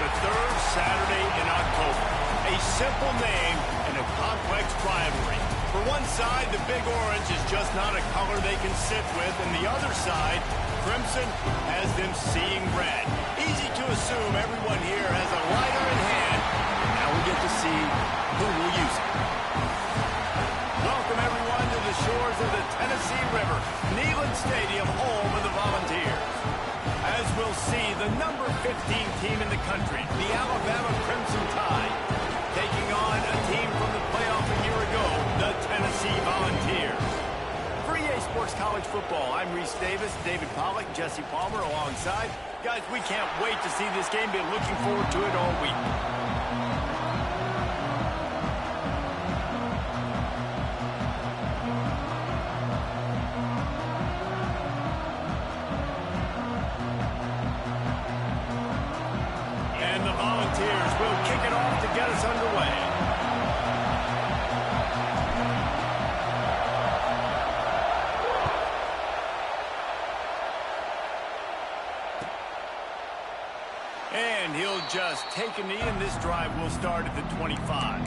the third Saturday in October. A simple name and a complex rivalry. For one side, the Big Orange is just not a color they can sit with, and the other side, Crimson, has them seeing red. Easy to assume everyone here has a lighter in hand, and now we get to see who will use it. Welcome, everyone, to the shores of the Tennessee River, Neyland Stadium, home of the Volunteers. As we'll see, the number 15 team in the country, the Alabama Crimson Tide, taking on a team from the playoff a year ago, the Tennessee Volunteers. For EA Sports College Football, I'm Reese Davis, David Pollack, Jesse Palmer alongside. Guys, we can't wait to see this game. Been looking forward to it all week. And the Volunteers will kick it off to get us underway. And he'll just take a knee, and this drive will start at the 25.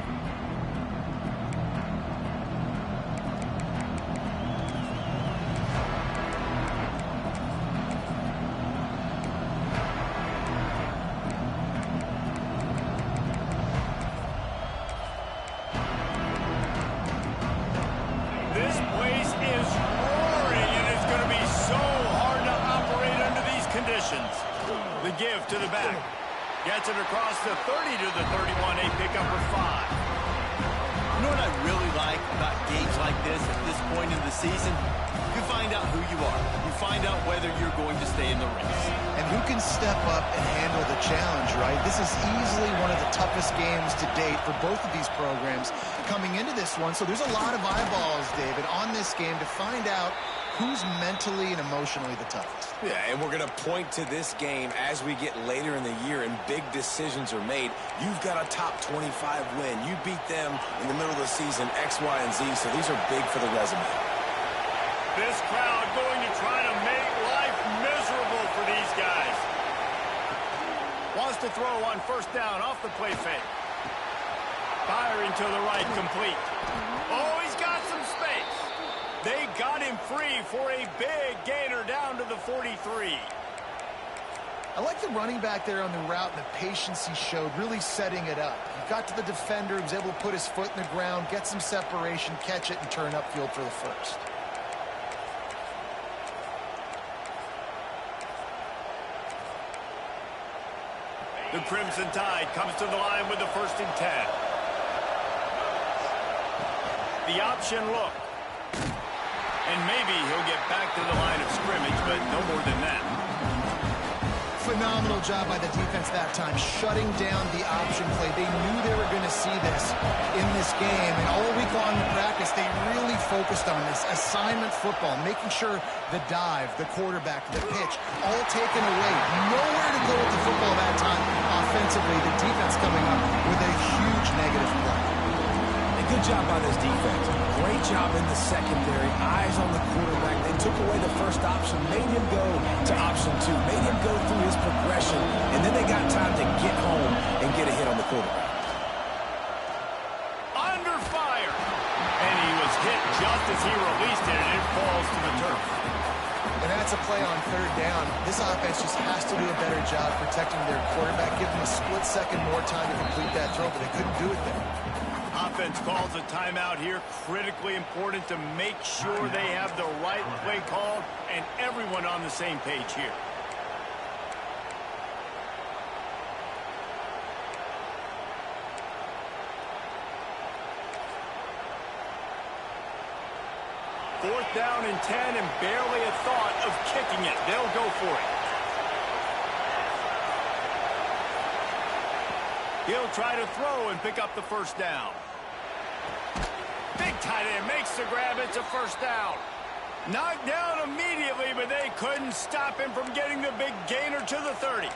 This place is roaring, and it's going to be so hard to operate under these conditions. The give to the back. Gets it across the 30 to the 31. A pickup for 5. You know what I really like about games like this at this point in the season? You find out who you are. You find out whether you're going to stay in the race. And who can step up and handle the challenge, right? This is easily one of the toughest games to date for both of these programs coming into this one. So there's a lot of eyeballs, David, on this game to find out who's mentally and emotionally the toughest. Yeah, and we're going to point to this game as we get later in the year and big decisions are made. You've got a top 25 win. You beat them in the middle of the season, X, Y, and Z, so these are big for the resume. This crowd going to try to make life miserable for these guys. Wants to throw on first down off the play fake. Firing to the right, complete. Oh, he's got some space. They got him free for a big gainer down to the 43. I like the running back there on the route and the patience he showed, really setting it up. He got to the defender, he was able to put his foot in the ground, get some separation, catch it, and turn upfield for the first. The Crimson Tide comes to the line with the 1st and 10. The option look. And maybe he'll get back to the line of scrimmage, but no more than that. Phenomenal job by the defense that time, shutting down the option play. They knew they were going to see this in this game, and all week long in practice, they really focused on this assignment football, making sure the dive, the quarterback, the pitch, all taken away. Nowhere to go with the football that time offensively. The defense coming up with a huge negative play. Good job by this defense. Great job in the secondary. Eyes on the quarterback. They took away the first option, made him go to option 2, made him go through his progression, and then they got time to get home and get a hit on the quarterback. Under fire. And he was hit just as he released it, and it falls to the turf. And that's a play on 3rd down. This offense just has to do a better job protecting their quarterback, give them a split second more time to complete that throw, but they couldn't do it there. Offense calls a timeout here. Critically important to make sure they have the right play called and everyone on the same page here. Fourth down and 10, and barely a thought of kicking it. They'll go for it. He'll try to throw and pick up the first down. Big tight end makes the grab. It's a first down. Knocked down immediately, but they couldn't stop him from getting the big gainer to the 30.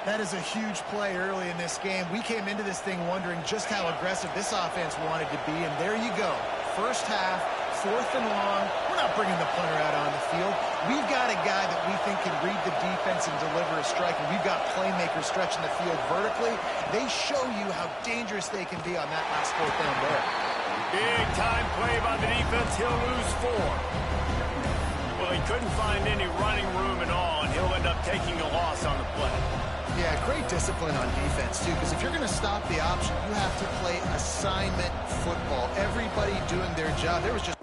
That is a huge play early in this game. We came into this thing wondering just how aggressive this offense wanted to be, and there you go. First half, 4th and long, we're not bringing the punter out on the field. We've got a guy that we think can read the defense and deliver a strike, and we've got playmakers stretching the field vertically. They show you how dangerous they can be on that last fourth down there. Big time play by the defense. He'll lose 4. Well, he couldn't find any running room at all, and he'll end up taking a loss on the play. Yeah, great discipline on defense, too, because if you're going to stop the option, you have to play assignment football. Everybody doing their job. There was just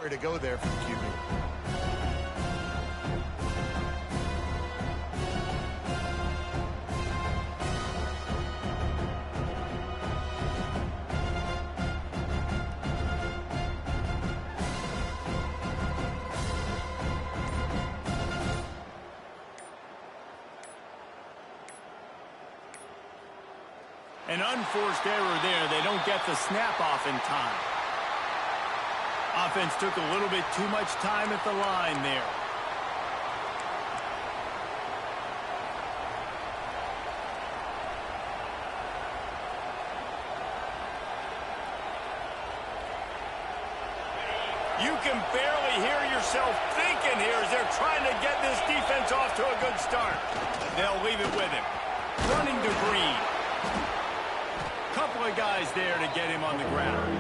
where to go there from QB. An unforced error there. They don't get the snap off in time. Offense took a little bit too much time at the line there. You can barely hear yourself thinking here as they're trying to get this defense off to a good start. They'll leave it with him. Running to Green. Couple of guys there to get him on the ground.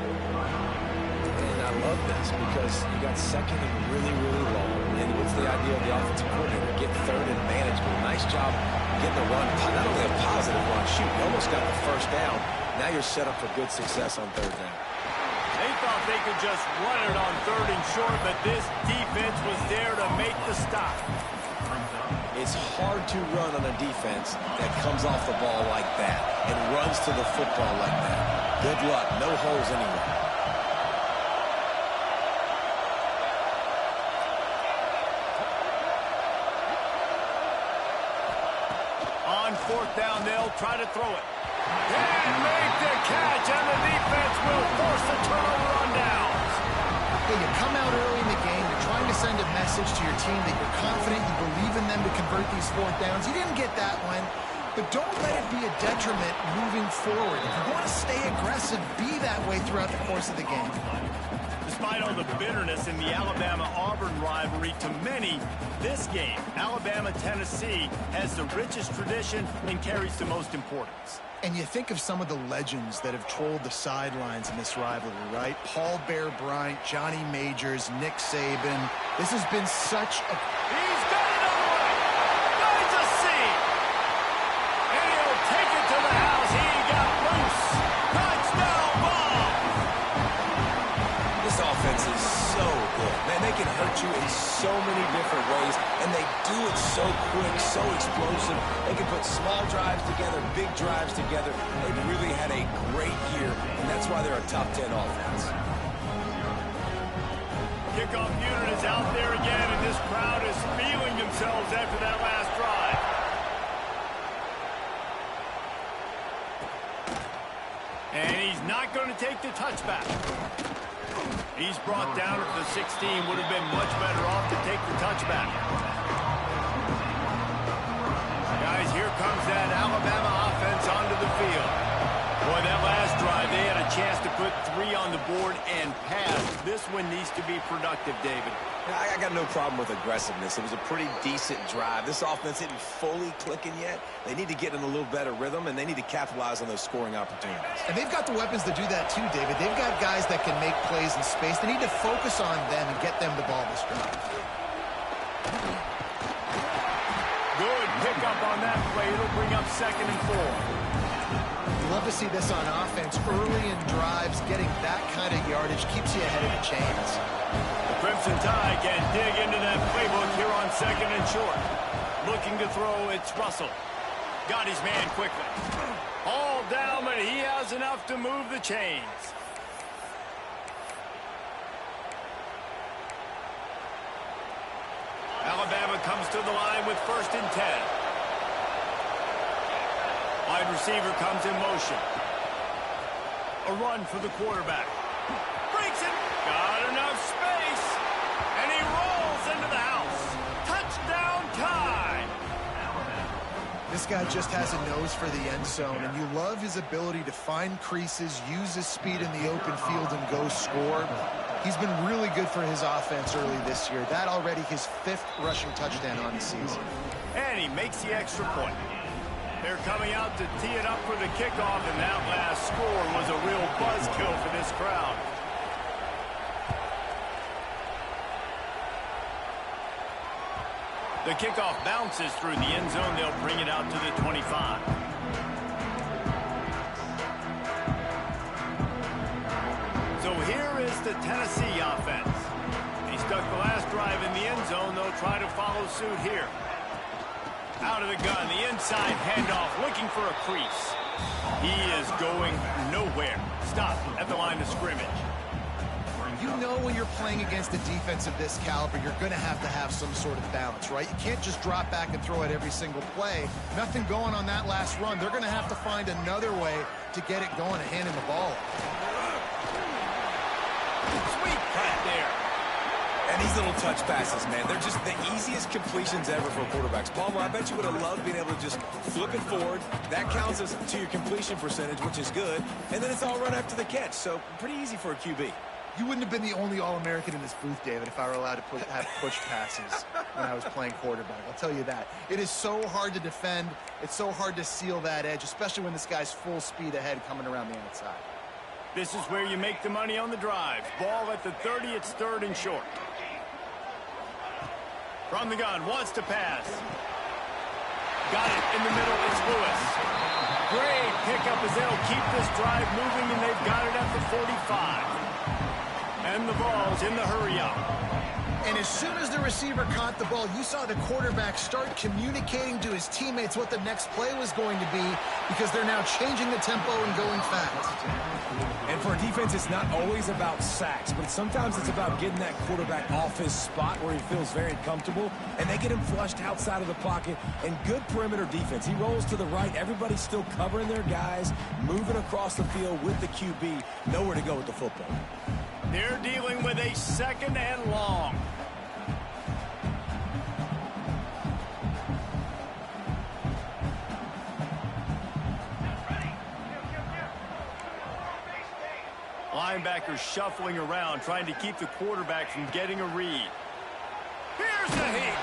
I love this because you got second and really, really long. And what's the idea of the offensive coordinator? Get third and manageable. Nice job getting the run. Not only a positive run, shoot, you almost got the first down. Now you're set up for good success on third down. They thought they could just run it on 3rd and short, but this defense was there to make the stop. It's hard to run on a defense that comes off the ball like that and runs to the football like that. Good luck. No holes anywhere. On 4th down, they'll try to throw it. And make the catch, and the defense will force the turnover on downs. Hey, you come out early in the game, you're trying to send a message to your team that you're confident, you believe in them to convert these 4th downs. You didn't get that one, but don't let it be a detriment moving forward. If you want to stay aggressive, be that way throughout the course of the game. Despite all the bitterness in the Alabama-Auburn rivalry, to many, this game, Alabama-Tennessee, has the richest tradition and carries the most importance. And you think of some of the legends that have trolled the sidelines in this rivalry, right? Paul Bear Bryant, Johnny Majors, Nick Saban. This has been such a... He's got it on the way. Finds a seam. And he'll take it to the house. He got loose. Touchdown ball. This offense is so good. Man, they can hurt you in so many different ways, and they do it so quick, so explosive. They can put small drives together, big drives together. They've really had a great year, and that's why they're a top 10 offense. Kickoff unit is out there again, and this crowd is feeling themselves after that last drive. And he's not going to take the touchback. He's brought down at the 16. Would have been much better off to take the touchback. Guys, here comes that Alabama offense onto the field. Boy, that last drive, they had a chance to put 3 on the board and pass. This one needs to be productive, David. I got no problem with aggressiveness. It was a pretty decent drive. This offense isn't fully clicking yet. They need to get in a little better rhythm, and they need to capitalize on those scoring opportunities. And they've got the weapons to do that too, David. They've got guys that can make plays in space. They need to focus on them and get them the ball this drive. Good pickup on that play. It'll bring up 2nd and 4. You love to see this on offense. Early in drives, getting that kind of yardage keeps you ahead of the chains. The Crimson Tide can dig into that playbook here on 2nd and short. Looking to throw, it's Russell. Got his man quickly. All down, but he has enough to move the chains. Alabama comes to the line with 1st and 10. Wide receiver comes in motion. A run for the quarterback. Breaks it. Got enough space. And he rolls into the house. Touchdown Tide. This guy just has a nose for the end zone, and you love his ability to find creases, use his speed in the open field, and go score. He's been really good for his offense early this year. That already his 5th rushing touchdown on the season. And he makes the extra point. They're coming out to tee it up for the kickoff, and that last score was a real buzzkill for this crowd. The kickoff bounces through the end zone. They'll bring it out to the 25. So here is the Tennessee offense. He stuck the last drive in the end zone. They'll try to follow suit here. Out of the gun, the inside handoff, looking for a crease. He is going nowhere. Stop at the line of scrimmage. You know when you're playing against a defense of this caliber, you're going to have some sort of balance, right? You can't just drop back and throw it every single play. Nothing going on that last run. They're going to have to find another way to get it going and handing the ball. Sweet cut there. And these little touch passes, man, they're just the easiest completions ever for quarterbacks. Palmer, I bet you would have loved being able to just flip it forward. That counts as to your completion percentage, which is good. And then it's all run after the catch, so pretty easy for a QB. You wouldn't have been the only All-American in this booth, David, if I were allowed to have pushed passes when I was playing quarterback. I'll tell you that. It is so hard to defend. It's so hard to seal that edge, especially when this guy's full speed ahead coming around the outside. This is where you make the money on the drive. Ball at the 30, it's 3rd and short. From the gun, wants to pass. Got it in the middle, it's Lewis. Great pickup as they'll keep this drive moving, and they've got it at the 45. And the ball's in the hurry-up. And as soon as the receiver caught the ball, you saw the quarterback start communicating to his teammates what the next play was going to be, because they're now changing the tempo and going fast. And for a defense, it's not always about sacks, but sometimes it's about getting that quarterback off his spot where he feels very comfortable, and they get him flushed outside of the pocket. And good perimeter defense. He rolls to the right. Everybody's still covering their guys, moving across the field with the QB. Nowhere to go with the football. They're dealing with a 2nd and long. Linebackers shuffling around, trying to keep the quarterback from getting a read. Here's the heat.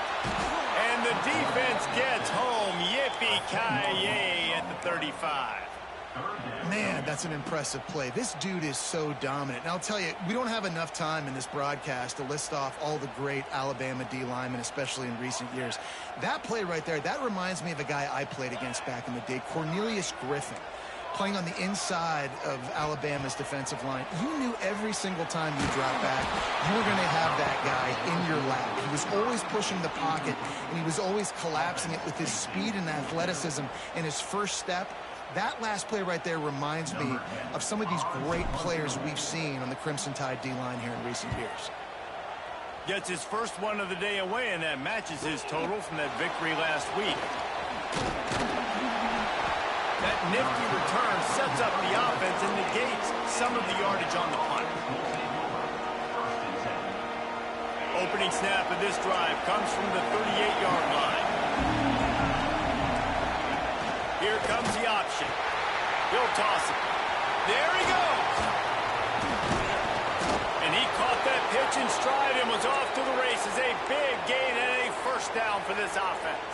And the defense gets home. Yippee-ki-yay at the 35. Man, that's an impressive play. This dude is so dominant. And I'll tell you, we don't have enough time in this broadcast to list off all the great Alabama D linemen, especially in recent years. That play right there, that reminds me of a guy I played against back in the day, Cornelius Griffin, playing on the inside of Alabama's defensive line. You knew every single time you dropped back, you were going to have that guy in your lap. He was always pushing the pocket, and he was always collapsing it with his speed and athleticism and his first step. That last play right there reminds me of some of these great players we've seen on the Crimson Tide D-line here in recent years. Gets his first one of the day away, and that matches his total from that victory last week. That nifty return sets up the offense and negates some of the yardage on the punt. Opening snap of this drive comes from the 38-yard line. Here comes the option. He'll toss it. There he goes. much in stride and was off to the races. A big gain and a first down for this offense.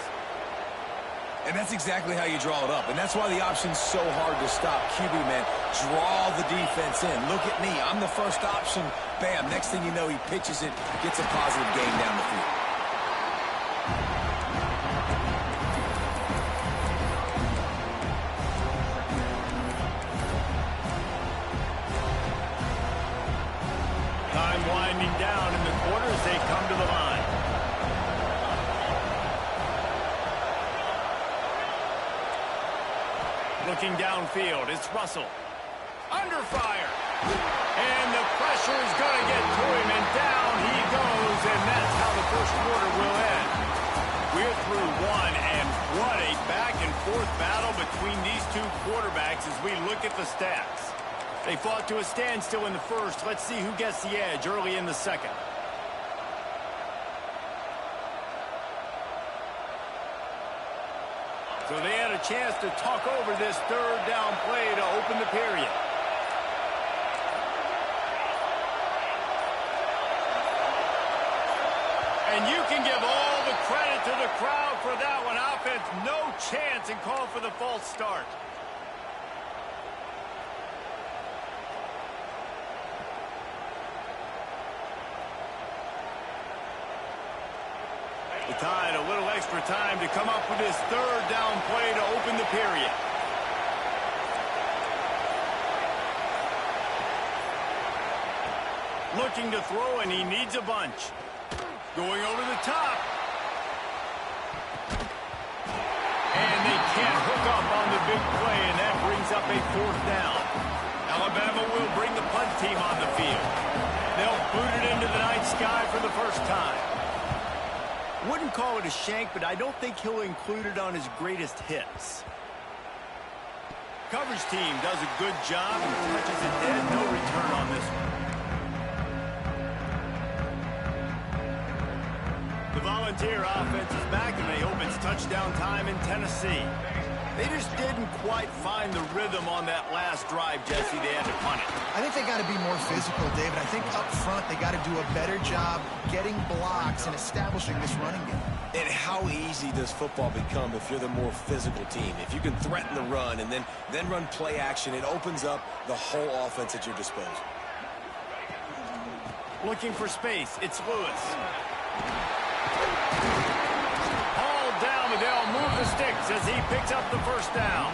And that's exactly how you draw it up. And that's why the option's so hard to stop. QB, man, draw the defense in. Look at me. I'm the first option. Bam. Next thing you know, he pitches it, gets a positive gain down the field. Time winding down in the quarter as they come to the line. Looking downfield, it's Russell. Under fire. And the pressure is going to get to him, and down he goes, and that's how the first quarter will end. We're through one, and what a back-and-forth battle between these two quarterbacks as we look at the stats. They fought to a standstill in the first. Let's see who gets the edge early in the second. So they had a chance to talk over this third down play to open the period. And you can give all the credit to the crowd for that one. Offense, no chance, and call for the false start. The Tide a little extra time to come up with this third down play to open the period. Looking to throw, and he needs a bunch. Going over the top. And they can't hook up on the big play, and that brings up a fourth down. Alabama will bring the punt team on the field. They'll boot it into the night sky for the first time. Wouldn't call it a shank, but I don't think he'll include it on his greatest hits. Coverage team does a good job and touches it dead. No return on this one. The Volunteer offense is back, and they hope it's touchdown time in Tennessee. They just didn't quite find the rhythm on that last drive, Jesse. They had to punt it. I think they got to be more physical, David. I think up front they got to do a better job getting blocks and establishing this running game. And how easy does football become if you're the more physical team? If you can threaten the run and then run play action, it opens up the whole offense at your disposal. Looking for space, it's Lewis. Down, but they'll move the sticks as he picks up the first down.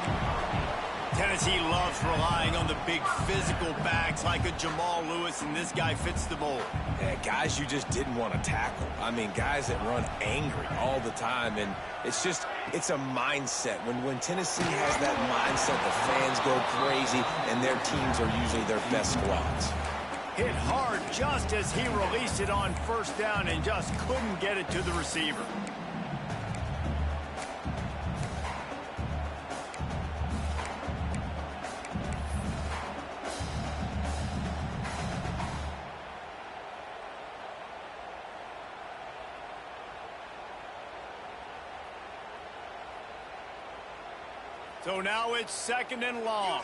Tennessee loves relying on the big physical backs like a Jamal Lewis, and this guy fits the mold. Yeah, guys you just didn't want to tackle. I mean, guys that run angry all the time, and it's a mindset. When Tennessee has that mindset, the fans go crazy, and their teams are usually their best squads. Hit hard just as he released it on first down and just couldn't get it to the receiver. So now it's second and long.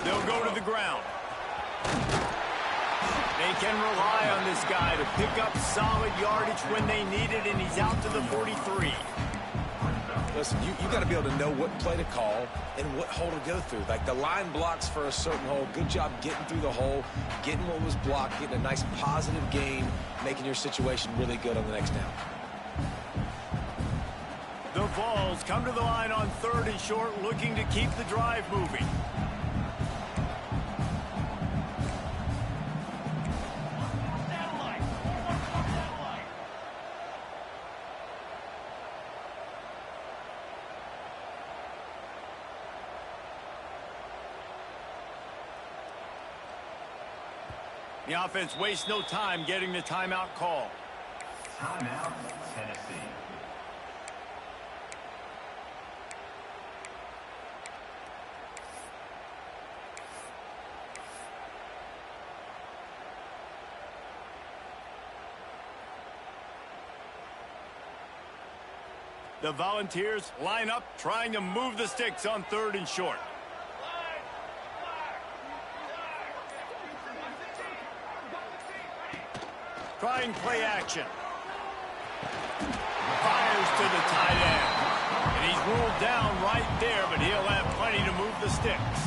They'll go to the ground. They can rely on this guy to pick up solid yardage when they need it, and he's out to the 43. Listen, you got to be able to know what play to call and what hole to go through. Like the line blocks for a certain hole. Good job getting through the hole, getting what was blocked, getting a nice positive gain, making your situation really good on the next down. The Vols come to the line on third and short, looking to keep the drive moving. The offense wastes no time getting the timeout call. Timeout, Tennessee. The Volunteers line up, trying to move the sticks on third and short. Trying play action. Fires to the tight end. And he's ruled down right there, but he'll have plenty to move the sticks.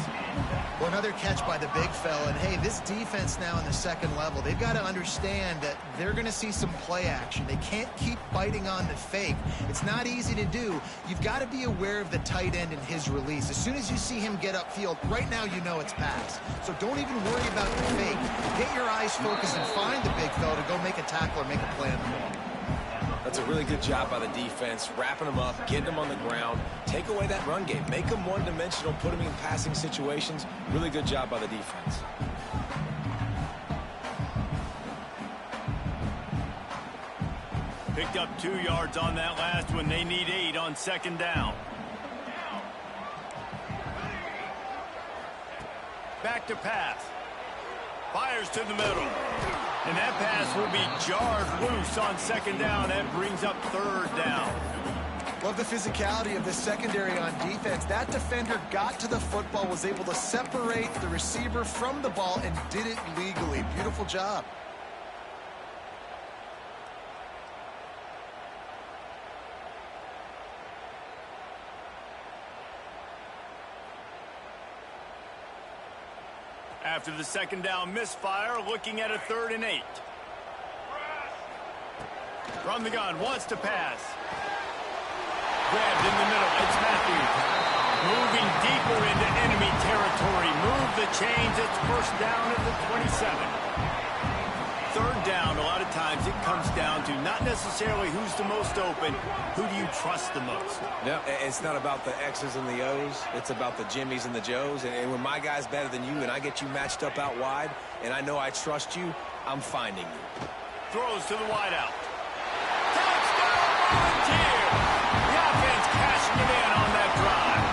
Well, another catch by the big fella. And, hey, this defense now in the second level, they've got to understand that they're going to see some play action. They can't keep biting on the fake. It's not easy to do. You've got to be aware of the tight end and his release. As soon as you see him get upfield, right now you know it's pass. So don't even worry about the fake. Get your eyes focused and find the big fella to go make a tackle or make a play on the ball. That's a really good job by the defense, wrapping them up, getting them on the ground, take away that run game, make them one-dimensional, put them in passing situations. Really good job by the defense. Picked up 2 yards on that last one. They need 8 on second down. Back to pass. Fires to the middle. And that pass will be jarred loose on second down. That brings up third down. Love the physicality of the secondary on defense. That defender got to the football, was able to separate the receiver from the ball, and did it legally. Beautiful job. After the second down misfire, looking at a 3rd and 8. From the gun, wants to pass. Grabbed in the middle, it's Matthews. Moving deeper into enemy territory. Move the chains, it's first down at the 27. Third down, a lot of times it comes down to not necessarily who's the most open, who do you trust the most? Yeah, it's not about the X's and the O's. It's about the Jimmies and the Joes. And when my guy's better than you and I get you matched up out wide and I know I trust you, I'm finding you. Throws to the wideout. Touchdown, Volunteer! The offense cashing it in on that drive.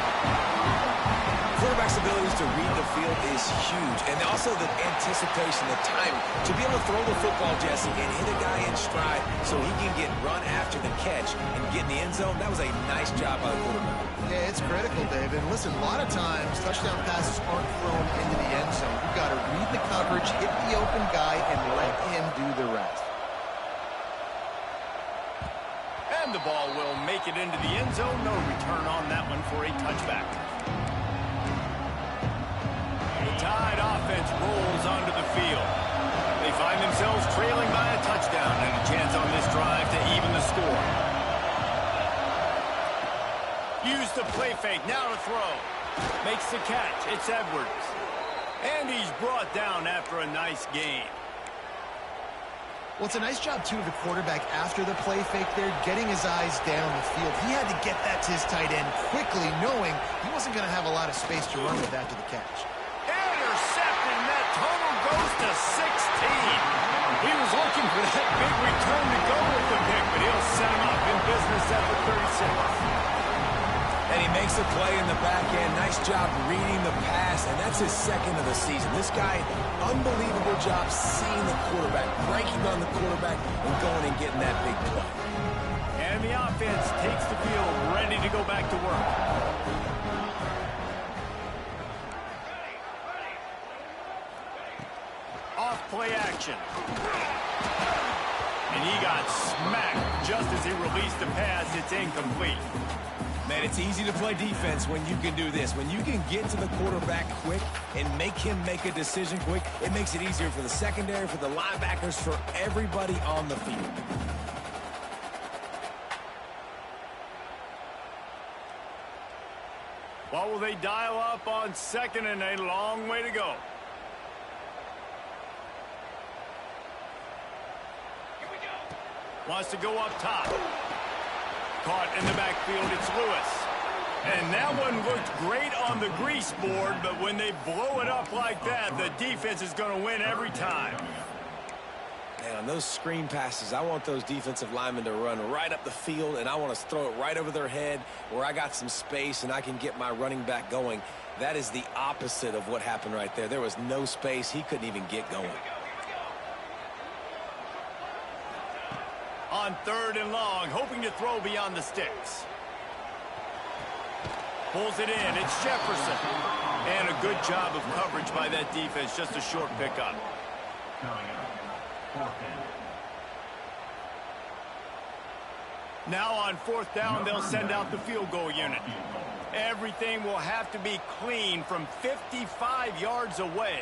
Quarterback's abilities to read the field is huge. And also the anticipation, the timing. To be able to throw the football, Jesse, and hit a guy in stride so he can get run after the catch and get in the end zone, that was a nice job by the quarterback. Yeah, it's critical, Dave. And listen, a lot of times touchdown passes aren't thrown into the end zone. You've got to read the coverage, hit the open guy, and let him do the rest. And the ball will make it into the end zone. No return on that one for a touchback. The Tide offense rolls onto the field. They find themselves trailing by a touchdown and a chance on this drive to even the score. Use the play fake, now to throw. Makes the catch, it's Edwards. And he's brought down after a nice gain. Well, it's a nice job, too, of the quarterback after the play fake there, getting his eyes down the field. He had to get that to his tight end quickly, knowing he wasn't going to have a lot of space to run with after the catch. Intercepted, and that total goes to 16. He was looking for that big return to go with the pick, but he'll set him up in business at the 36. And he makes a play in the back end. Nice job reading the pass, and that's his second of the season. This guy, unbelievable job seeing the quarterback, breaking on the quarterback, and going and getting that big play. And the offense takes the field, ready to go back to work. Off play action. And he got smacked just as he released the pass. It's incomplete. Man, it's easy to play defense when you can do this. When you can get to the quarterback quick and make him make a decision quick, it makes it easier for the secondary, for the linebackers, for everybody on the field. What will they dial up on second and a long way to go? Wants to go up top. Caught in the backfield, it's Lewis. And that one looked great on the grease board, but when they blow it up like that, the defense is going to win every time. Man, on those screen passes, I want those defensive linemen to run right up the field, and I want to throw it right over their head where I got some space and I can get my running back going. That is the opposite of what happened right there. There was no space. He couldn't even get going. On third and long, hoping to throw beyond the sticks. Pulls it in, it's Jefferson. And a good job of coverage by that defense, just a short pickup. Coming up, 4th and Now on 4th down, they'll send out the field goal unit. Everything will have to be clean from 55 yards away.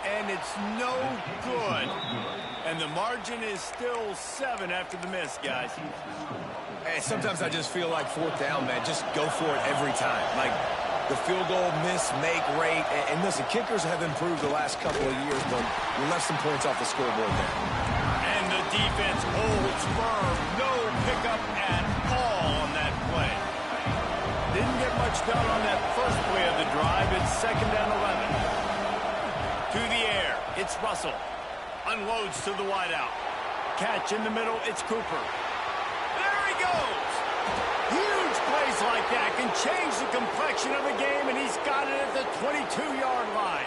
And it's no good. And the margin is still 7 after the miss, guys. Hey, sometimes I just feel like 4th down, man. Just go for it every time. Like the field goal miss-make rate. And listen, kickers have improved the last couple of years, but we left some points off the scoreboard there. And the defense holds firm. No pickup at all on that play. Didn't get much done on that first play of the drive. It's 2nd and 11. To the air, it's Russell. Unloads to the wideout. Catch in the middle, it's Cooper. There he goes! Huge plays like that can change the complexion of a game, and he's got it at the 22-yard line.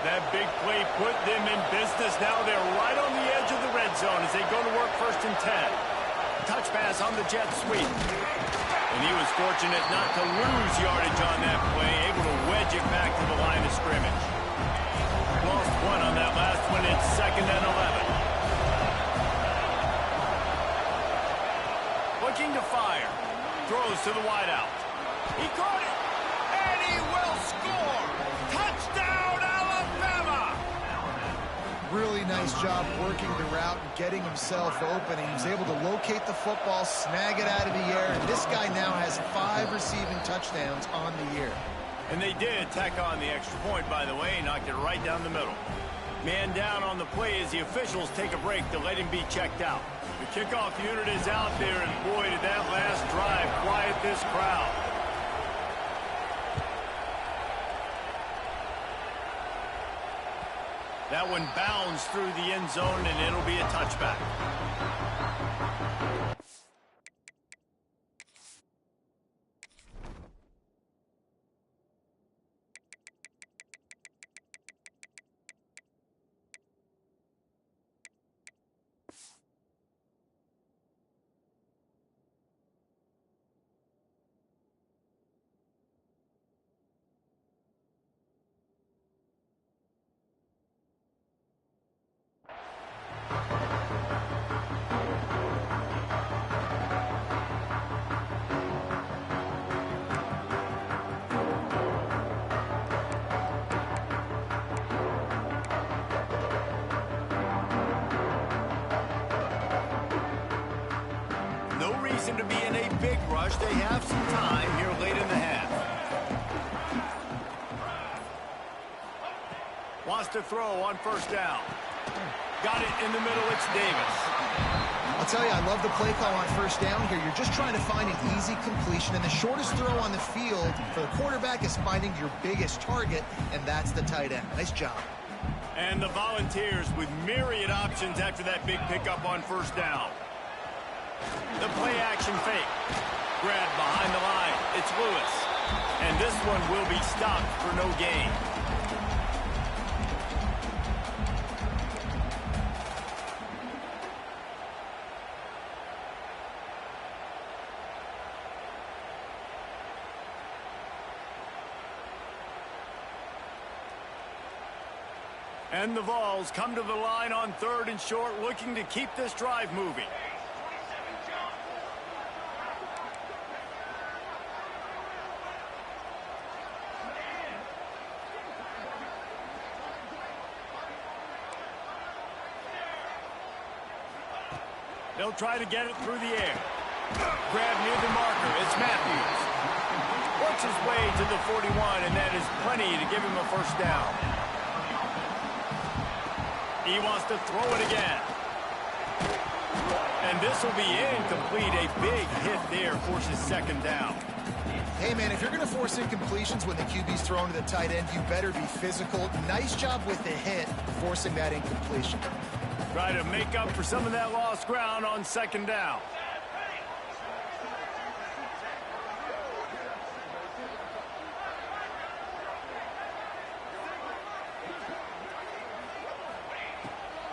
That big play put them in business. Now they're right on the edge of the red zone as they go to work 1st and 10. Touch pass on the jet sweep. And he was fortunate not to lose yardage on that play, able to wedge it back to the line of scrimmage. Lost 1 on that last one. It's 2nd and 11. Looking to fire. Throws to the wideout. He caught it. And he will score. Touchdown, Alabama! Really nice job working the route and getting himself open. He was able to locate the football, snag it out of the air, and this guy now has 5 receiving touchdowns on the year. And they did tack on the extra point, by the way, knocked it right down the middle. Man down on the play as the officials take a break to let him be checked out. The kickoff unit is out there, and boy, did that last drive quiet this crowd. That one bounds through the end zone, and it'll be a touchback. To be in a big rush. They have some time here late in the half. Wants to throw on 1st down. Got it in the middle. It's Davis. I'll tell you, I love the play call on 1st down here. You're just trying to find an easy completion, and the shortest throw on the field for the quarterback is finding your biggest target, and that's the tight end. Nice job. And the Volunteers with myriad options after that big pickup on 1st down. The play-action fake. Grab behind the line. It's Lewis. And this one will be stopped for no gain. And the Vols come to the line on 3rd and short, looking to keep this drive moving. They'll try to get it through the air. Grab near the marker. It's Matthews. Works his way to the 41, and that is plenty to give him a 1st down. He wants to throw it again. And this will be incomplete. A big hit there forces 2nd down. Hey, man, if you're going to force incompletions when the QB's thrown to the tight end, you better be physical. Nice job with the hit, forcing that incompletion. Try to make up for some of that lost ground on 2nd down.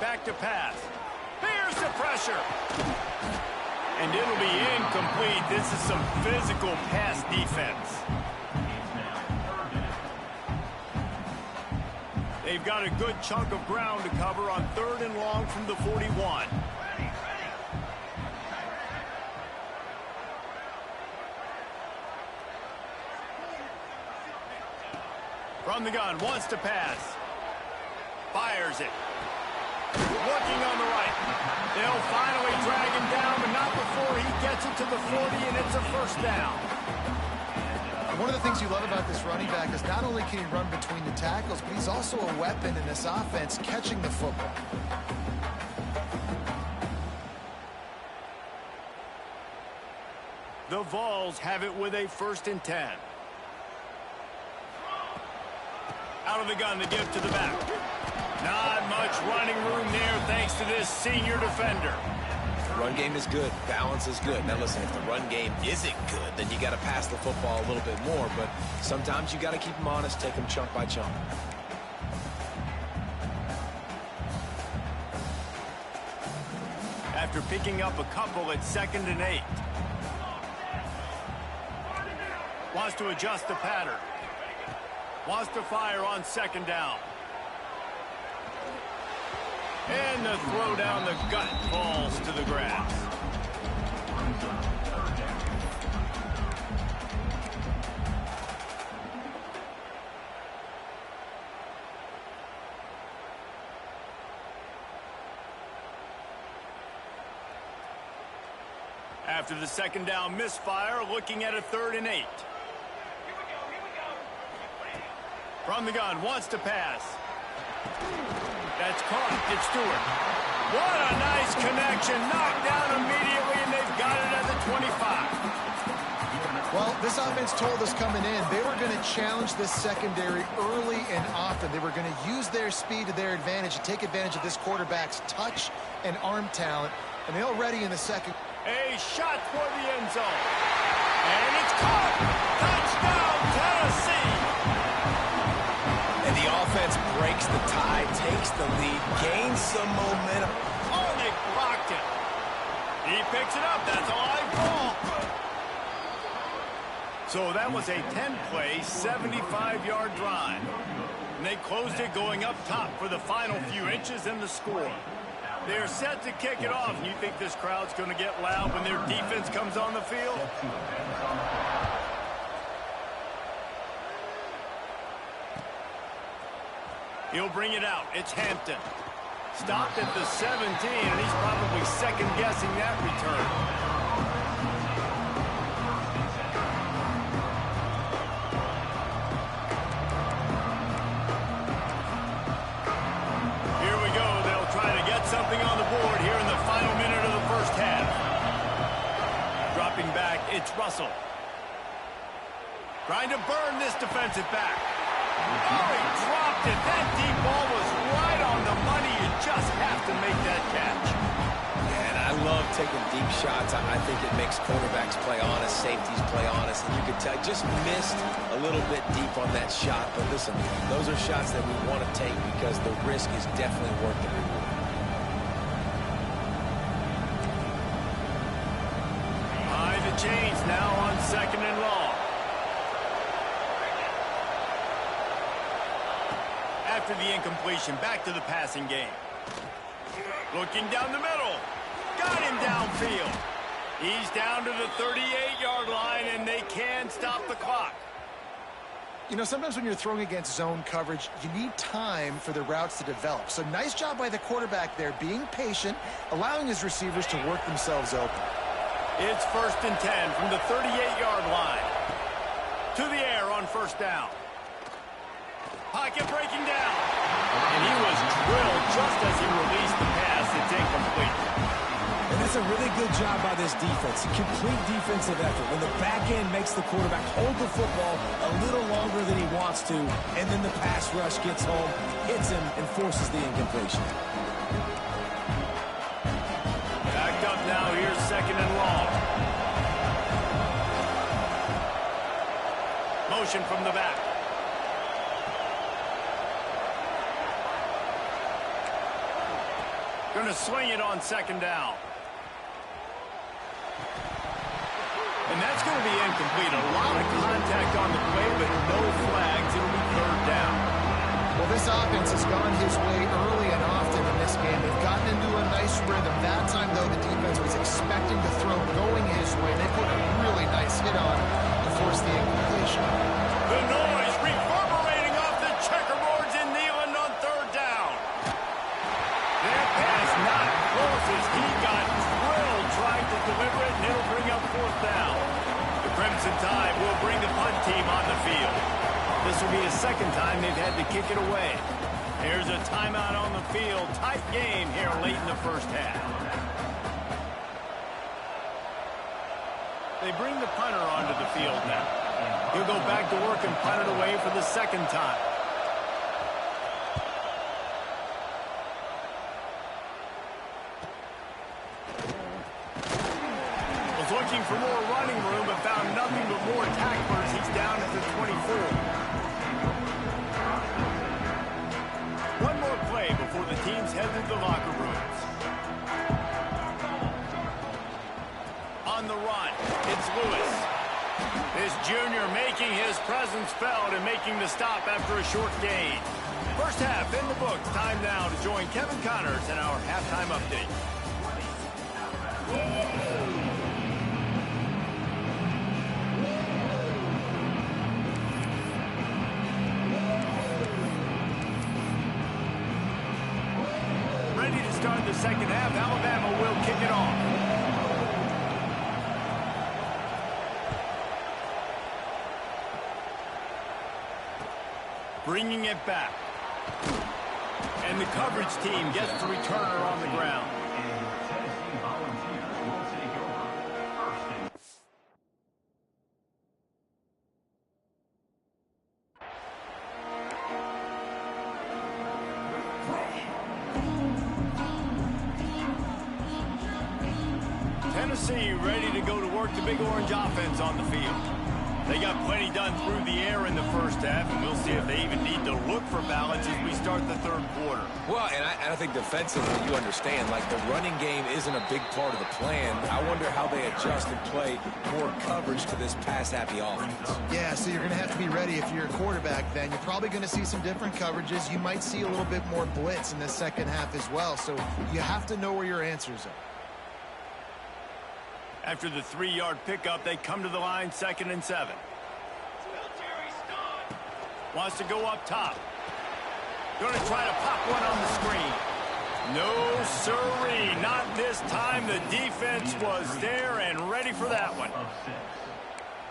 Back to pass. Here's the pressure. And it'll be incomplete. This is some physical pass defense. They've got a good chunk of ground to cover on 3rd and long from the 41. From the gun, wants to pass. Fires it. Looking on the right. They'll finally drag him down, but not before he gets it to the 40, and it's a first down. One of the things you love about this running back is not only can he run between the tackles, but he's also a weapon in this offense catching the football. The Vols have it with a 1st and 10. Out of the gun to give to the back. Not much running room there thanks to this senior defender. Run game is good. Balance is good. Now listen, if the run game isn't good, then you got to pass the football a little bit more. But sometimes you got to keep them honest, take them chunk by chunk. After picking up a couple at 2nd and 8. Wants to adjust the pattern. Wants to fire on 2nd down. And the throw down the gut falls to the grass. After the 2nd down misfire, looking at a 3rd and 8. From the gun, wants to pass. That's caught. It's Stewart. What a nice connection. Knocked down immediately, and they've got it at the 25. Well, this offense told us coming in they were going to challenge this secondary early and often. They were going to use their speed to their advantage and take advantage of this quarterback's touch and arm talent. And they're already in the second. A shot for the end zone. And it's caught. Touchdown, Tennessee. And the offense breaks the tie, takes the lead, gains some momentum. Oh, they blocked it. He picks it up. That's a live ball. So that was a 10-play, 75-yard drive. And they closed it going up top for the final few inches in the score. They're set to kick it off. And you think this crowd's going to get loud when their defense comes on the field? He'll bring it out. It's Hampton. Stopped at the 17, and he's probably second-guessing that return. Here we go. They'll try to get something on the board here in the final minute of the first half. Dropping back, it's Russell. Trying to burn this defensive back. Oh, he dropped it. That deep ball was right on the money. You just have to make that catch. And I love taking deep shots. I think it makes quarterbacks play honest, safeties play honest. And you could tell, just missed a little bit deep on that shot. But listen, those are shots that we want to take because the risk is definitely worth the reward. High the chains now on 2nd and long. After the incompletion, back to the passing game. Looking down the middle. Got him downfield. He's down to the 38-yard line, and they can stop the clock. You know, sometimes when you're throwing against zone coverage, you need time for the routes to develop. So nice job by the quarterback there, being patient, allowing his receivers to work themselves open. It's 1st and 10 from the 38-yard line. To the air on 1st down. Pocket breaking down. And he was drilled just as he released the pass. It's incomplete. And that's a really good job by this defense. Complete defensive effort. When the back end makes the quarterback hold the football a little longer than he wants to, and then the pass rush gets home, hits him, and forces the incompletion. Backed up now. Here's 2nd and long. Motion from the back. Going to swing it on 2nd down. And that's going to be incomplete. A lot of contact on the play, but no flags. It'll be 3rd down. Well, This offense has gone his way early and often in this game. They've gotten into a nice rhythm. That time, though, the defense was expecting the throw going his way. They put a really nice hit on to force the incompletion. The noise reverberating off the checkerboards in Neyland on third down. That pass not close as he got drilled trying to deliver it, and it'll bring up fourth down. The Crimson Tide will bring the punt team on the field. This will be the second time they've had to kick it away. Here's a timeout on the field. Tight game here late in the first half. They bring the punter onto the field now. He'll go back to work and punt it away for the second time. Was looking for more running room, but found nothing but more tacklers. He's down at the 24. One more play before the teams head to the locker rooms. On the run, it's Lewis. This junior making his presence felt and making the stop after a short gain. First half in the books. Time now to join Kevin Connors in our halftime update. Ready to start the second half. Alabama will kick it off. Bringing it back. And the coverage team gets the returner on the ground. Tennessee Volunteers will take over first and Tennessee ready to go to work the Big Orange offense on the field. They got plenty done through the air in the first half, and we'll see if they even need to look for balance as we start the third quarter. Well, and I think defensively, you understand, like the running game isn't a big part of the plan. I wonder how they adjust and play more coverage to this pass-happy offense. Yeah, so you're going to have to be ready if you're a quarterback then. You're probably going to see some different coverages. You might see a little bit more blitz in the second half as well, so you have to know where your answers are. After the 3-yard pickup, they come to the line 2nd and 7. Wants to go up top. Going to try to pop one on the screen. No, sirree. Not this time. The defense was there and ready for that one.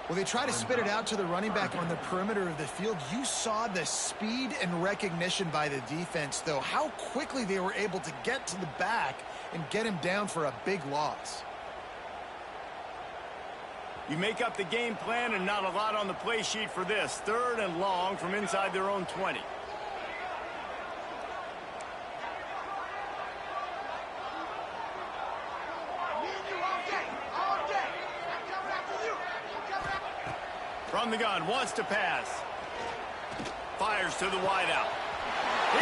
Well, they try to spit it out to the running back on the perimeter of the field. You saw the speed and recognition by the defense, though. How quickly they were able to get to the back and get him down for a big loss. You make up the game plan and not a lot on the play sheet for this. 3rd and long from inside their own 20. From the gun, wants to pass. Fires to the wideout.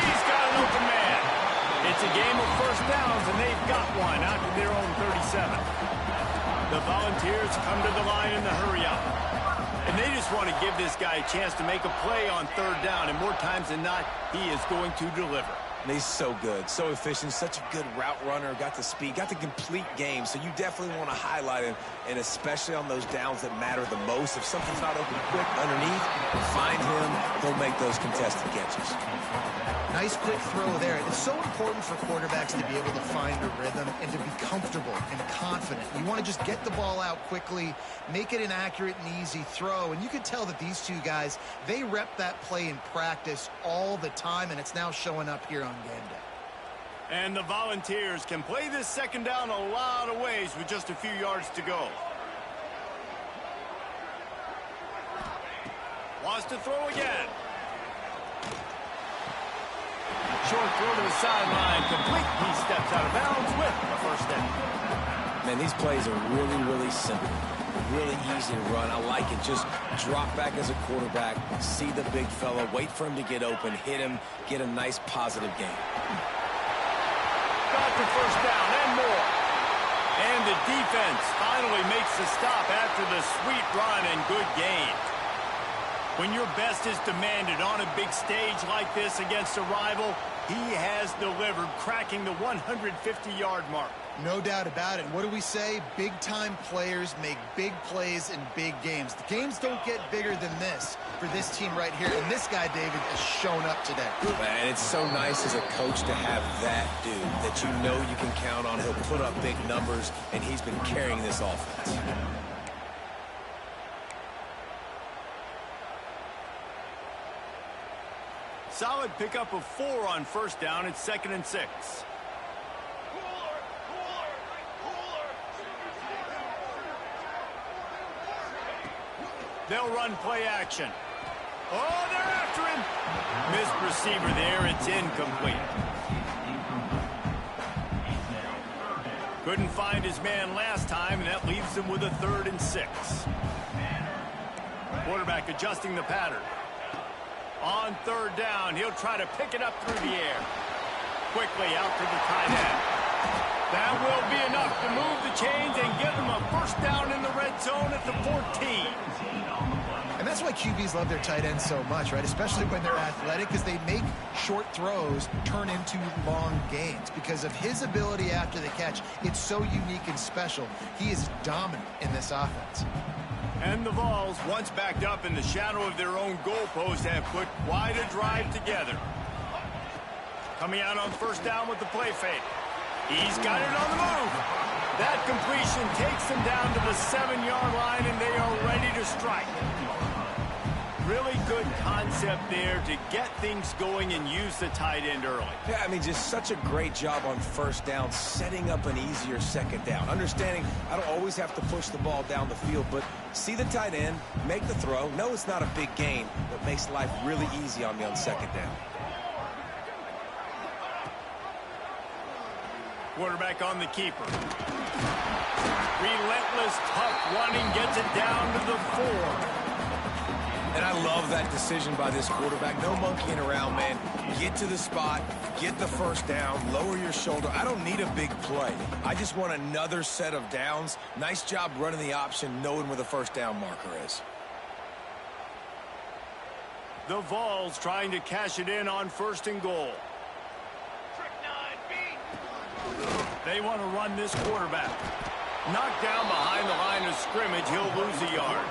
He's got an open man. It's a game of first downs, and they've got one out to their own 37. The Volunteers come to the line in the hurry-up. And they just want to give this guy a chance to make a play on 3rd down, and more times than not, he is going to deliver. And he's so good, so efficient, such a good route runner, got the speed, got the complete game, so you definitely want to highlight him, and especially on those downs that matter the most. If something's not open quick underneath, find him, he'll make those contested catches. Nice quick throw there. It's so important for quarterbacks to be able to find a rhythm and to be comfortable and confident. You want to just get the ball out quickly, make it an accurate and easy throw. And you can tell that these two guys, they rep that play in practice all the time, and it's now showing up here on game day. And the Volunteers can play this 2nd down a lot of ways with just a few yards to go. Wants to throw again. Short throw to the sideline, complete. He steps out of bounds with the first down. Man, these plays are really, really simple. Really easy to run. I like it. Just drop back as a quarterback, see the big fella, wait for him to get open, hit him, get a nice positive game. Got the first down and more. And the defense finally makes the stop after the sweet run and good gain. When your best is demanded on a big stage like this against a rival, he has delivered, cracking the 150-yard mark. No doubt about it. What do we say? Big-time players make big plays in big games. The games don't get bigger than this for this team right here. And this guy, David, has shown up today. Man, it's so nice as a coach to have that dude that you know you can count on. He'll put up big numbers, and he's been carrying this offense. Solid pickup of 4 on first down. It's 2nd and 6. They'll run play action. Oh, they're after him. Missed receiver there. It's incomplete. Couldn't find his man last time, and that leaves him with a 3rd and 6. Quarterback adjusting the pattern. On 3rd down, he'll try to pick it up through the air. Quickly out to the tight end. That will be enough to move the chains and give them a first down in the red zone at the 14. And that's why QBs love their tight ends so much, right? Especially when they're athletic, because they make short throws turn into long gains. Because of his ability after the catch, it's so unique and special. He is dominant in this offense. And the Vols, once backed up in the shadow of their own goalpost, have put quite a drive together. Coming out on first down with the play fake. He's got it on the move. That completion takes them down to the 7-yard line, and they are ready to strike. Really good concept there to get things going and use the tight end early. Yeah, I mean, just such a great job on first down, setting up an easier second down. Understanding I don't always have to push the ball down the field, but see the tight end, make the throw. No, it's not a big gain, but makes life really easy on me on second down. Quarterback on the keeper. Relentless, tough running, gets it down to the 4. And I love that decision by this quarterback. No monkeying around, man. Get to the spot, get the first down, lower your shoulder. I don't need a big play. I just want another set of downs. Nice job running the option, knowing where the first down marker is. The Vols trying to cash it in on 1st and goal. They want to run this quarterback. Knocked down behind the line of scrimmage, he'll lose a yard.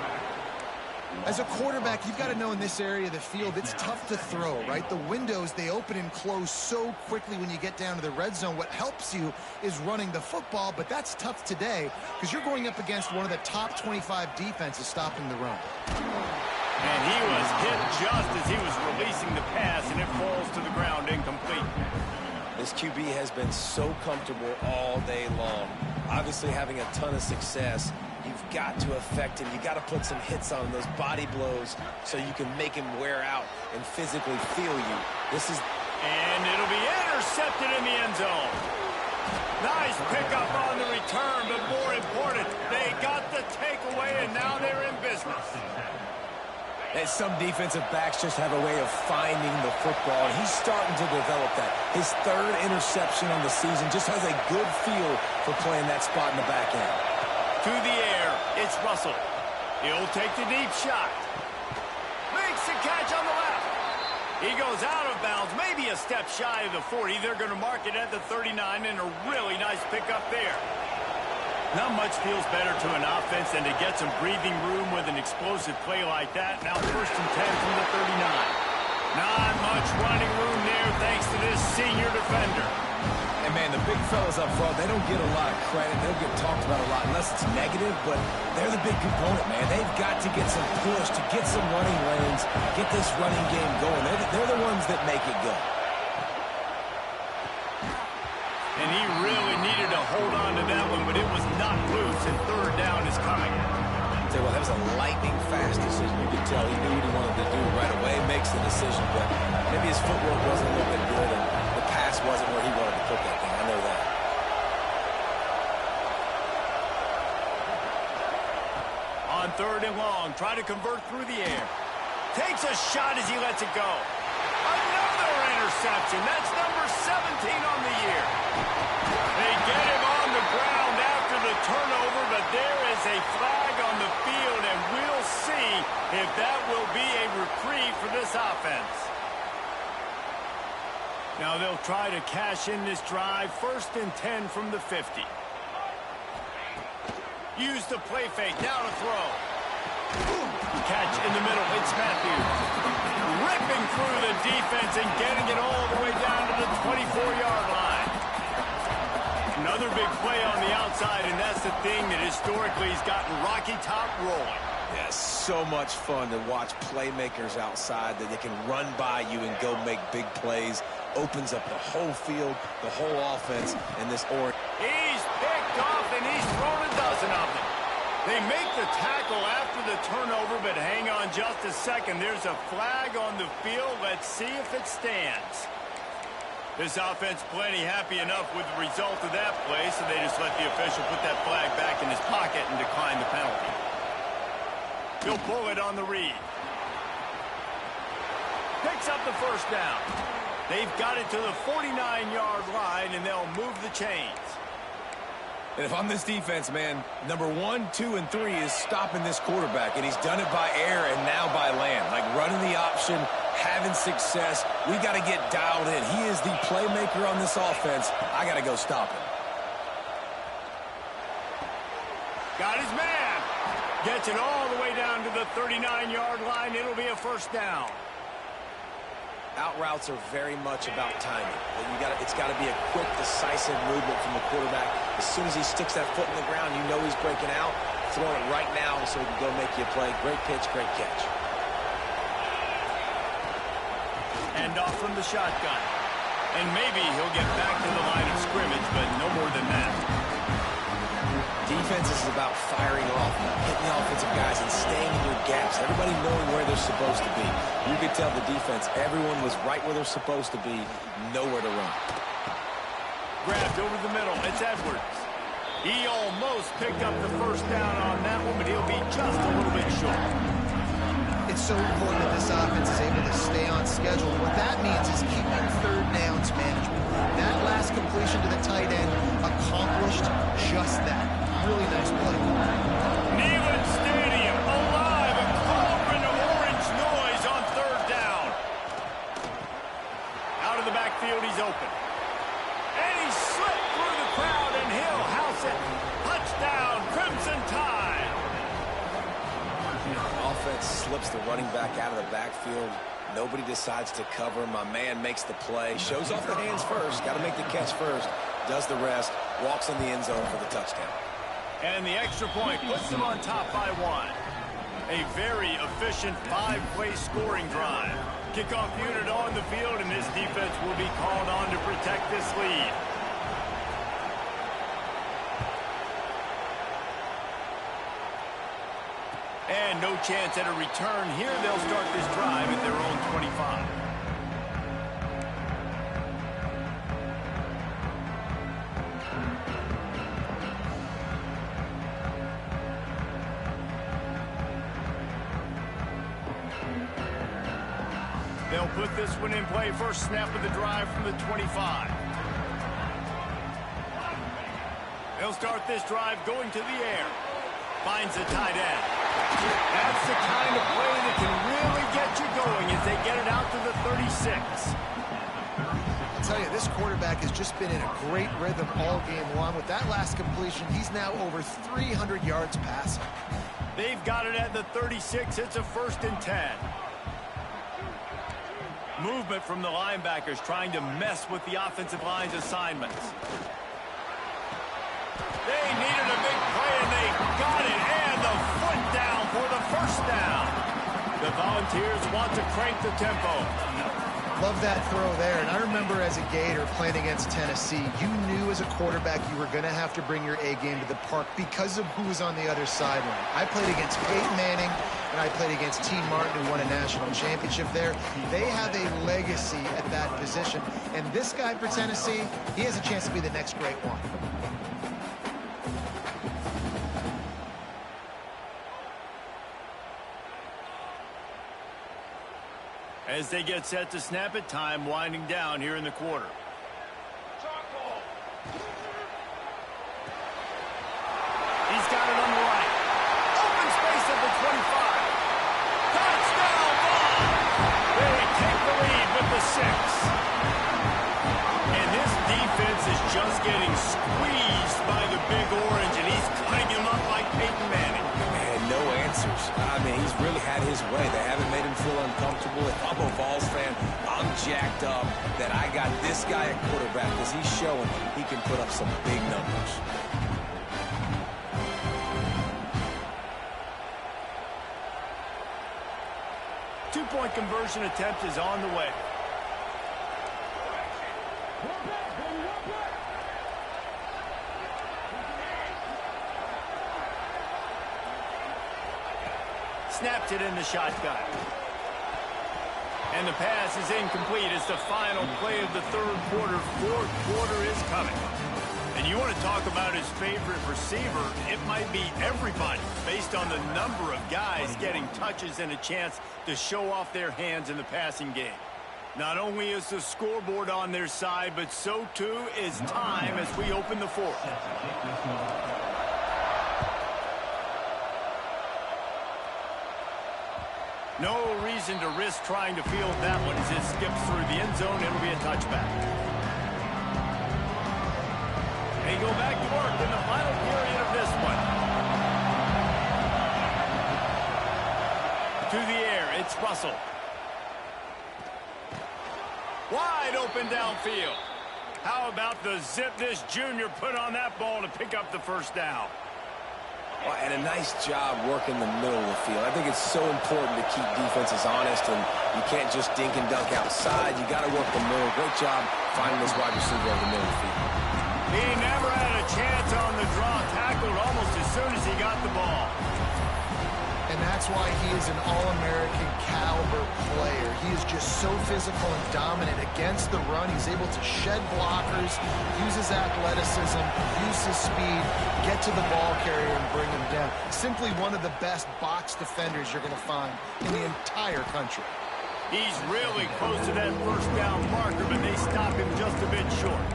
As a quarterback, you've got to know in this area of the field, it's tough to throw, right? The windows, they open and close so quickly when you get down to the red zone. What helps you is running the football, but that's tough today because you're going up against one of the top 25 defenses stopping the run. And he was hit just as he was releasing the pass, and it falls to the ground incomplete. This QB has been so comfortable all day long. Obviously having a ton of success. You've got to affect him. You've got to put some hits on him, those body blows, so you can make him wear out and physically feel you. This is... And it'll be intercepted in the end zone. Nice pickup on the return, but more important, they got the takeaway, and now they're in business. And some defensive backs just have a way of finding the football, and he's starting to develop that. His 3rd interception on the season, just has a good feel for playing that spot in the back end. To the air, it's Russell. He'll take the deep shot. Makes the catch on the left. He goes out of bounds, maybe a step shy of the 40. They're going to mark it at the 39, and a really nice pickup there. Not much feels better to an offense than to get some breathing room with an explosive play like that. Now 1st and 10 from the 39. Not much running room there thanks to this senior defender. And, man, the big fellas up front, they don't get a lot of credit. They don't get talked about a lot unless it's negative, but they're the big component, man. They've got to get some push, to get some running lanes, get this running game going. They're the ones that make it go. And he really needed to hold on to that one, but it was not loose, and 3rd down is coming. Tell you what, that was a lightning-fast decision. You could tell he knew what he wanted to do right away, makes the decision, but maybe his footwork wasn't a little bit good, and the pass wasn't where he wanted to put that thing. I know that. On 3rd and long, try to convert through the air. Takes a shot as he lets it go. Another interception. That's number 17 on the year. They get him on the ground after the turnover, but there is a flag on the field, and we'll see if that will be a reprieve for this offense. Now they'll try to cash in this drive. 1st and 10 from the 50. Use the play fake. Down to throw. Catch in the middle. It's Matthews. Ripping through the defense and getting it all the way down to the 24-yard line. Another big play on the outside, and that's the thing that historically has gotten Rocky Top rolling. Yeah, so much fun to watch playmakers outside that they can run by you and go make big plays. Opens up the whole field, the whole offense, and this orange. He's picked off, and he's thrown a dozen of them. They make the tackle after the turnover, but hang on just a second. There's a flag on the field. Let's see if it stands. This offense plenty happy enough with the result of that play, so they just let the official put that flag back in his pocket and decline the penalty. He'll pull it on the read. Picks up the 1st down. They've got it to the 49-yard line, and they'll move the chains. And if I'm this defense, man, number 1, 2, and 3 is stopping this quarterback, and he's done it by air and now by land. Like running the option, having success. We got to get dialed in. He is the playmaker on this offense. I got to go stop him. Got his man. Gets it all the way down to the 39-yard line. It'll be a 1st down. Out routes are very much about timing. It's got to be a quick, decisive movement from the quarterback. As soon as he sticks that foot in the ground, you know he's breaking out. Throw it right now so he can go make you a play. Great pitch, great catch. Hand off from the shotgun. And maybe he'll get back to the line of scrimmage, but no more than that. Defense is about firing off, hitting the offensive guys, and staying in your gaps. Everybody knowing where they're supposed to be. You could tell the defense, everyone was right where they're supposed to be, nowhere to run. Grabbed over the middle. It's Edwards. He almost picked up the 1st down on that one, but he'll be just a little bit short. It's so important that this offense is able to stay on schedule. And what that means is keeping 3rd downs management. That last completion to the tight end accomplished just that. Really nice play. Neyland Stadium alive. A cauldron of orange noise on 3rd down. Out of the backfield, he's open. And he slipped through the crowd, and he'll house it. Touchdown, Crimson Tide. Offense slips the running back out of the backfield. Nobody decides to cover. My man makes the play. Shows off the hands first. Got to make the catch first. Does the rest. Walks in the end zone for the touchdown. And the extra point puts them on top by 1. A very efficient 5-play scoring drive. Kickoff unit on the field, and this defense will be called on to protect this lead. And no chance at a return here. They'll start this drive at their own 25. They'll put this one in play. 1st snap of the drive from the 25. They'll start this drive going to the air. Finds the tight end. That's the kind of play that can really get you going as they get it out to the 36. I'll tell you, this quarterback has just been in a great rhythm all game long. With that last completion, he's now over 300 yards passing. They've got it at the 36. It's a 1st and 10. Movement from the linebackers trying to mess with the offensive line's assignments. They needed a big play, and they got it. And the foot down for the 1st down. The Volunteers want to crank the tempo. Love that throw there. And I remember as a Gator playing against Tennessee, you knew as a quarterback you were going to have to bring your A game to the park because of who was on the other sideline. I played against Peyton Manning, and I played against T. Martin, who won a national championship there. They have a legacy at that position. And this guy for Tennessee, he has a chance to be the next great one. As they get set to snap it, time winding down here in the quarter. He's got it on the right. Open space at the 25. And this defense is just getting squeezed by the Big Orange, and he's cutting him up like Peyton Manning. Man, no answers. I mean, he's really had his way. They haven't made him feel uncomfortable. If I'm a Vols fan, I'm jacked up that I got this guy at quarterback because he's showing he can put up some big numbers. Two-point conversion attempt is on the way. Snapped it in the shotgun. And the pass is incomplete. It's the final play of the third quarter. Fourth quarter is coming. And you want to talk about his favorite receiver, it might be everybody based on the number of guys getting touches and a chance to show off their hands in the passing game. Not only is the scoreboard on their side, but so too is time as we open the fourth. No reason to risk trying to field that one as it skips through the end zone. It'll be a touchback. They go back to work in the final period of this one. To the air, it's Russell. Wide open downfield. How about the zip this junior put on that ball to pick up the first down? Well, and a nice job working the middle of the field. I think it's so important to keep defenses honest, and you can't just dink and dunk outside. You got to work the middle. Great job finding this wide receiver over the middle of the field. He never had a chance on the draw. Tackled almost as soon as he got the ball. And that's why he is an All-American caliber player. He is just so physical and dominant against the run. He's able to shed blockers, use his athleticism, use his speed, get to the ball carrier and bring him down. Simply one of the best box defenders you're going to find in the entire country. He's really close to that first down marker, but they stop him just a bit short.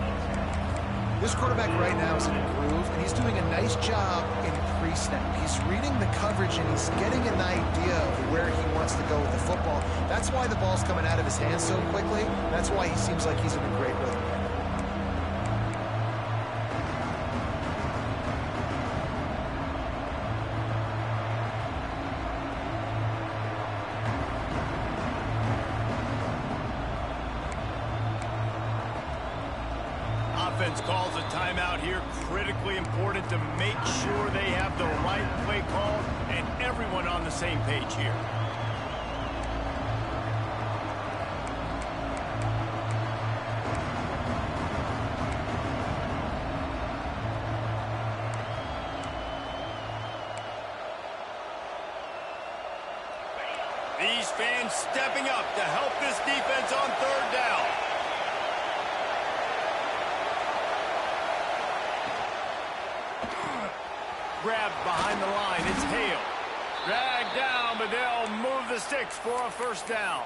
This quarterback right now is in a groove, and he's doing a nice job in pre-snap. He's reading the coverage, and he's getting an idea of where he wants to go with the football. That's why the ball's coming out of his hands so quickly. That's why he seems like he's in a great rhythm. Offense calls a timeout here. Critically important to make sure they have the right play called and everyone on the same page here. These fans stepping up to help this defense on third down. Grabbed behind the line. It's Hale. Dragged down, but they'll move the sticks for a first down.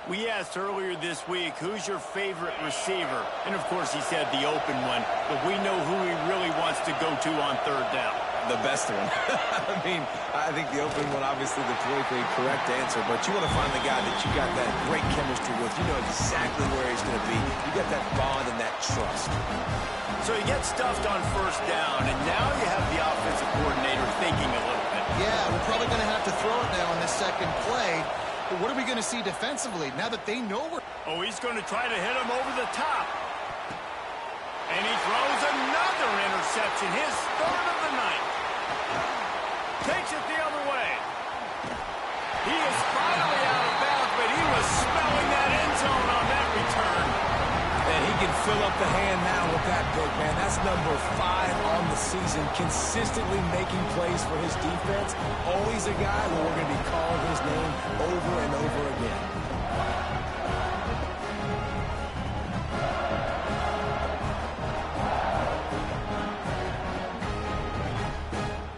We asked earlier this week, who's your favorite receiver? And, of course, he said the open one, but we know who he really wants to go to on third down. The best one. I mean, I think the open one, obviously the politically correct answer, but you want to find the guy that you got that great chemistry with. You know exactly where he's going to be. You got that bond and that trust. So he gets stuffed on first down, and now you have the offensive coordinator thinking a little bit. Yeah, we're probably going to have to throw it now on this second play. But what are we going to see defensively now that they know we're... Oh, he's going to try to hit him over the top. And he throws another interception, his third of the night. Takes it the other way. He is finally out of bounds, but he was smelling that end zone on that return. And he can fill up the hand now with that big man. That's number 5 on the season, consistently making plays for his defense. Always a guy where we're going to be calling his name over and over again.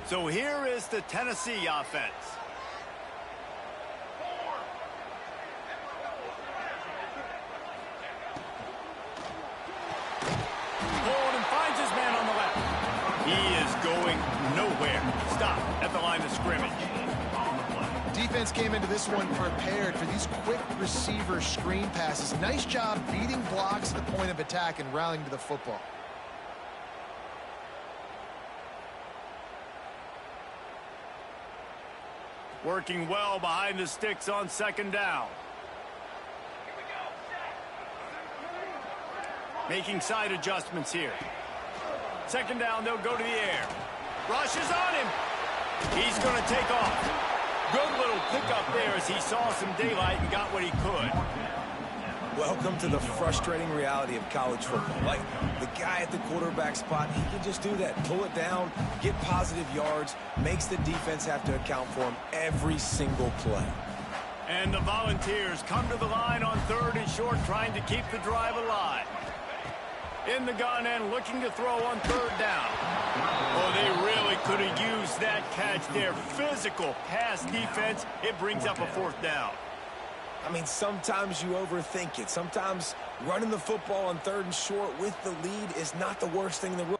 So here is the Tennessee offense. Finds his man on the left. He is going nowhere. Stop at the line of scrimmage. Defense came into this one prepared for these quick receiver screen passes. Nice job beating blocks at the point of attack and rallying to the football. Working well behind the sticks on second down. Making side adjustments here. Second down, they'll go to the air. Rush is on him. He's going to take off. Good little pickup there as he saw some daylight and got what he could. Welcome to the frustrating reality of college football. Like, the guy at the quarterback spot, he can just do that. Pull it down, get positive yards, makes the defense have to account for him every single play. And the Volunteers come to the line on 3rd and short, trying to keep the drive alive. In the gun and looking to throw on 3rd down. Oh, they really could have used that catch there. Physical pass defense. It brings up a 4th down. I mean, sometimes you overthink it. Sometimes running the football on 3rd and short with the lead is not the worst thing in the world.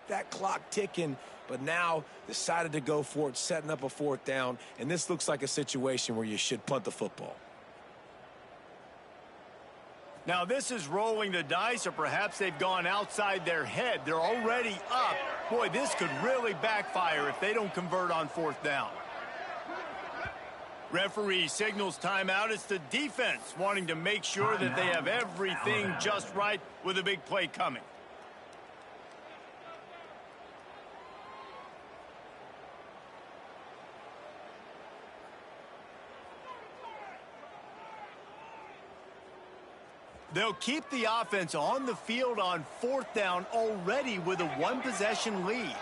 That clock ticking, but now decided to go for it, setting up a 4th down, and this looks like a situation where you should punt the football. Now this is rolling the dice, or perhaps they've gone outside their head. They're already up. Boy, this could really backfire if they don't convert on 4th down. Referee signals timeout. It's the defense wanting to make sure that they have everything just right with a big play coming. They'll keep the offense on the field on 4th down already with a 1-possession lead.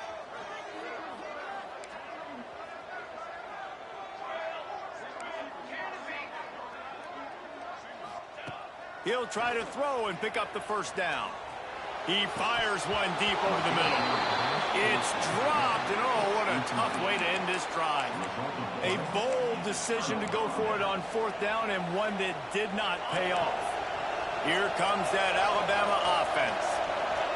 He'll try to throw and pick up the 1st down. He fires one deep over the middle. It's dropped, and oh, what a tough way to end this drive. A bold decision to go for it on 4th down, and one that did not pay off. Here comes that Alabama offense.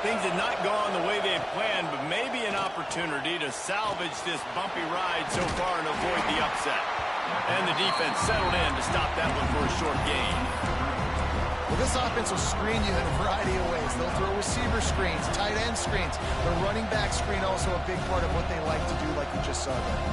Things had not gone the way they had planned, but maybe an opportunity to salvage this bumpy ride so far and avoid the upset. And the defense settled in to stop that one for a short gain. Well, this offense will screen you in a variety of ways. They'll throw receiver screens, tight end screens. The running back screen also a big part of what they like to do, like you just saw there.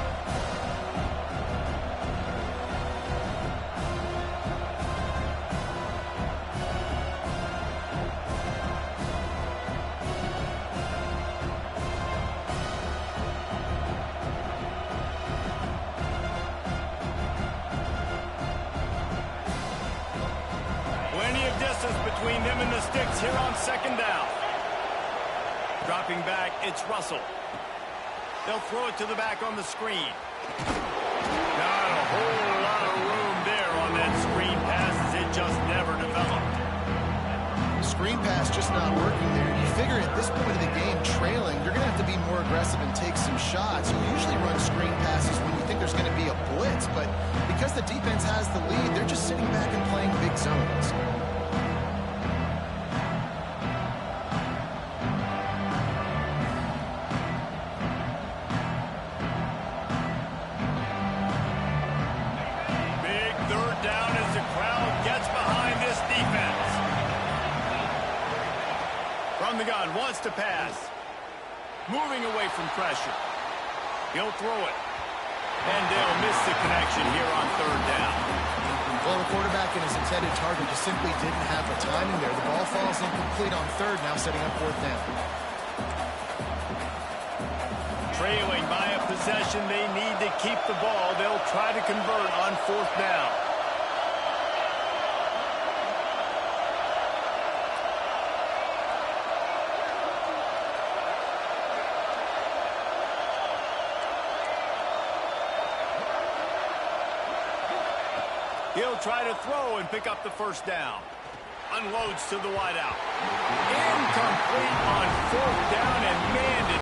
Between them and the sticks here on 2nd down. Dropping back, it's Russell. They'll throw it to the back on the screen. Not a whole lot of room there on that screen pass as it just never developed. Screen pass just not working there. You figure at this point of the game, trailing, you're going to have to be more aggressive and take some shots. You usually run screen passes when you think there's going to be a blitz, but because the defense has the lead, they're just sitting back and playing big zones. Big third down as the crowd gets behind this defense. From the gun, wants to pass. Moving away from pressure. He'll throw it. And they'll miss the connection here on third down. Well, the quarterback and his intended target just simply didn't have the timing there. The ball falls incomplete on third, now setting up fourth down. Trailing by a possession, they need to keep the ball. They'll try to convert on fourth down. He'll try to throw and pick up the first down. Unloads to the wideout. Incomplete on fourth down, and man, did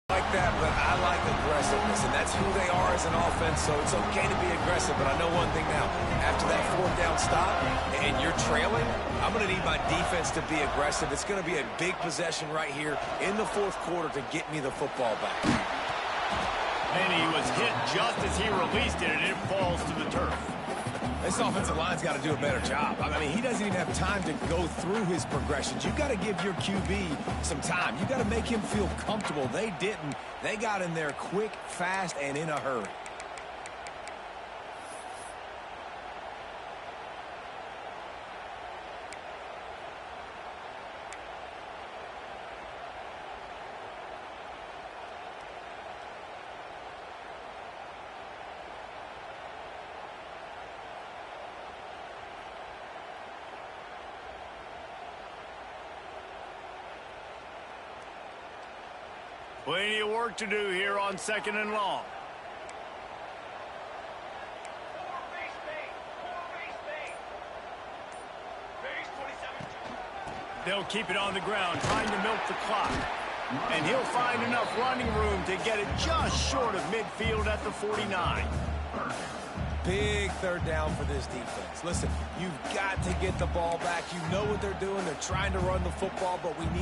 Like that, but I like aggressiveness, and that's who they are as an offense, so it's okay to be aggressive. But I know one thing now. After that fourth down stop and you're trailing, I'm going to need my defense to be aggressive. It's going to be a big possession right here in the fourth quarter to get me the football back. And he was hit just as he released it, and it falls to the turf. This offensive line's got to do a better job. I mean, he doesn't even have time to go through his progressions. You've got to give your QB some time. You've got to make him feel comfortable. They didn't. They got in there quick, fast, and in a hurry. Plenty of work to do here on second and long. They'll keep it on the ground, trying to milk the clock. And he'll find enough running room to get it just short of midfield at the 49. Big third down for this defense. Listen, you've got to get the ball back. You know what they're doing. They're trying to run the football, but we need